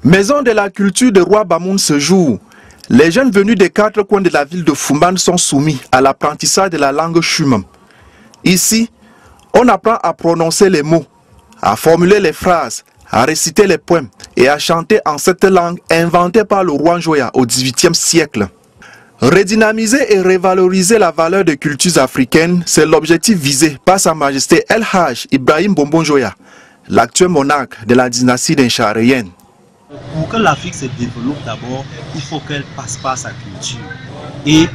Maison de la culture de Roi Bamoun ce jour. Les jeunes venus des 4 coins de la ville de Foumban sont soumis à l'apprentissage de la langue Chumam. Ici, on apprend à prononcer les mots, à formuler les phrases, à réciter les poèmes et à chanter en cette langue inventée par le roi Njoya au XVIIIe siècle. Redynamiser et revaloriser la valeur des cultures africaines, c'est l'objectif visé par Sa Majesté El Haj Ibrahim Bombon Njoya, l'actuel monarque de la dynastie d'incharéenne. Pour que l'Afrique se développe d'abord, il faut qu'elle passe par sa culture. Et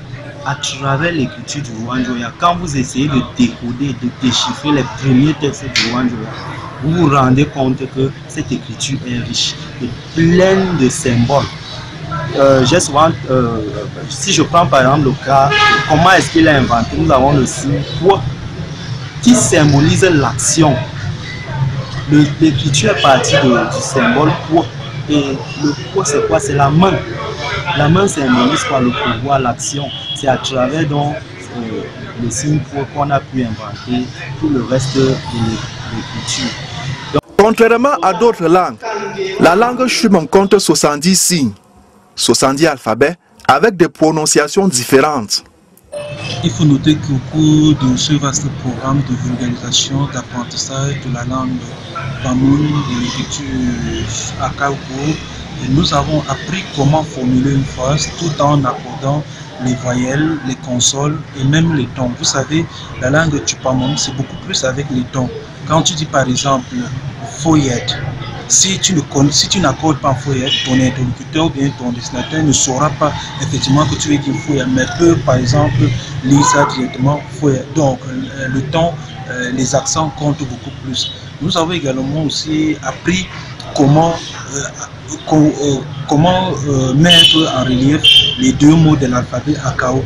à travers l'écriture du roi Njoya, quand vous essayez de décoder, de déchiffrer les premiers textes du roi Njoya, vous vous rendez compte que cette écriture est riche et pleine de symboles. Si je prends par exemple le cas, comment est-ce qu'il a inventé, nous avons le signe Kwa qui symbolise l'action. L'écriture est partie du symbole Kwa. Et le Kwa, c'est quoi? C'est la main. La main symbolise quoi? Le pouvoir, l'action. C'est à travers donc le signe Kwa qu'on a pu inventer tout le reste de l'écriture. Contrairement à d'autres langues, la langue Chumam compte 70 signes, 70 alphabets avec des prononciations différentes. Il faut noter qu'au cours de ce vaste programme de vulgarisation, d'apprentissage de la langue Bamoun, de l'écriture Akaoko, nous avons appris comment formuler une phrase tout en accordant les voyelles, les consonnes et même les tons. Vous savez, la langue Tupamon, c'est beaucoup plus avec les tons. Quand tu dis par exemple foyette, si tu n'accordes pas foyette, ton interlocuteur ou bien ton destinateur ne saura pas effectivement que tu veux dire foyette, mais peut par exemple lire ça directement foyette. Donc le ton, les accents comptent beaucoup plus. Nous avons également aussi appris comment mettre en relief les 2 mots de l'alphabet Akaoko.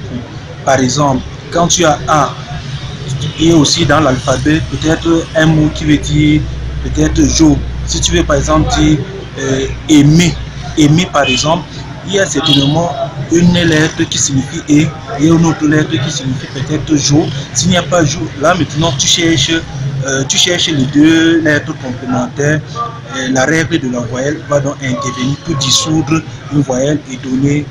Par exemple, quand tu as A, et aussi dans l'alphabet peut-être un mot qui veut dire peut-être jo. Si tu veux par exemple dire aimer par exemple, il y a certainement une lettre qui signifie et une autre lettre qui signifie peut-être jo. S'il n'y a pas jo, là maintenant tu cherches les 2 lettres complémentaires. La règle de la voyelle va donc intervenir pour dissoudre une voyelle et donner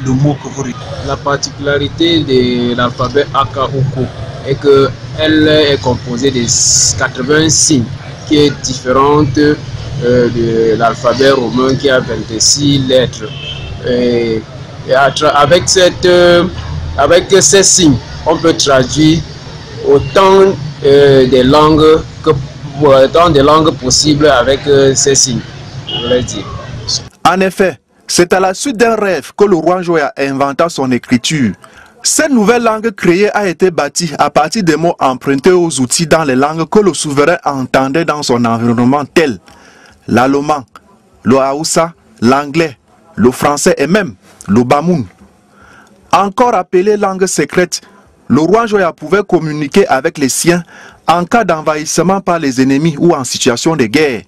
le mot que vous retenez. La particularité de l'alphabet Akaoko est qu'elle est composée de 80 signes, qui est différente de l'alphabet romain qui a 26 lettres. Avec ces signes, on peut traduire autant de langues possibles avec ces signes, je voulais dire. En effet, c'est à la suite d'un rêve que le roi Njoya inventa son écriture. Cette nouvelle langue créée a été bâtie à partir des mots empruntés aux outils dans les langues que le souverain entendait dans son environnement tel l'allemand, le haoussa, l'anglais, le français et même le bamoun. Encore appelé langue secrète, le roi Njoya pouvait communiquer avec les siens en cas d'envahissement par les ennemis ou en situation de guerre.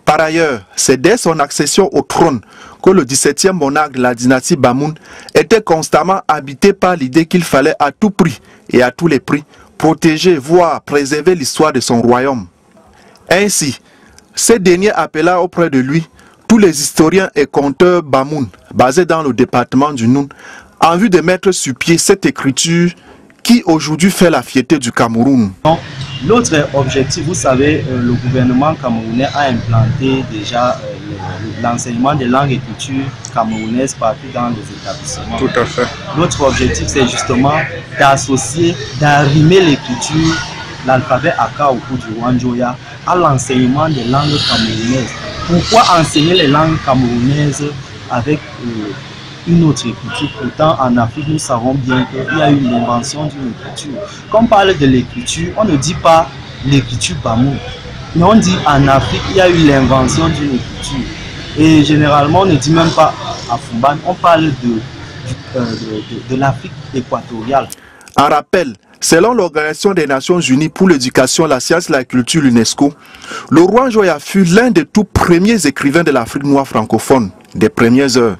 Par ailleurs, c'est dès son accession au trône que le 17e monarque de la dynastie Bamoun était constamment habité par l'idée qu'il fallait à tout prix et à tous les prix protéger, voire préserver l'histoire de son royaume. Ainsi, ce dernier appela auprès de lui tous les historiens et conteurs Bamoun basés dans le département du Noun en vue de mettre sur pied cette écriture qui aujourd'hui fait la fierté du Cameroun. L'autre objectif, vous savez, le gouvernement camerounais a implanté déjà l'enseignement des langues et cultures camerounaises partout dans les établissements. Tout à fait. L'autre objectif, c'est justement d'associer, d'arrimer l'écriture, l'alphabet Akaoko du roi Njoya à l'enseignement des langues camerounaises. Pourquoi enseigner les langues camerounaises avec une autre écriture? Pourtant, en Afrique, nous savons bien qu'il y a eu l'invention d'une écriture. Quand on parle de l'écriture, on ne dit pas l'écriture Bamoun, mais on dit en Afrique, il y a eu l'invention d'une écriture. Et généralement, on ne dit même pas à Foumban, on parle de l'Afrique équatoriale. En rappel, selon l'Organisation des Nations Unies pour l'éducation, la science et la culture, l'UNESCO, le roi Njoya fut l'un des tout premiers écrivains de l'Afrique noire francophone, des premières heures.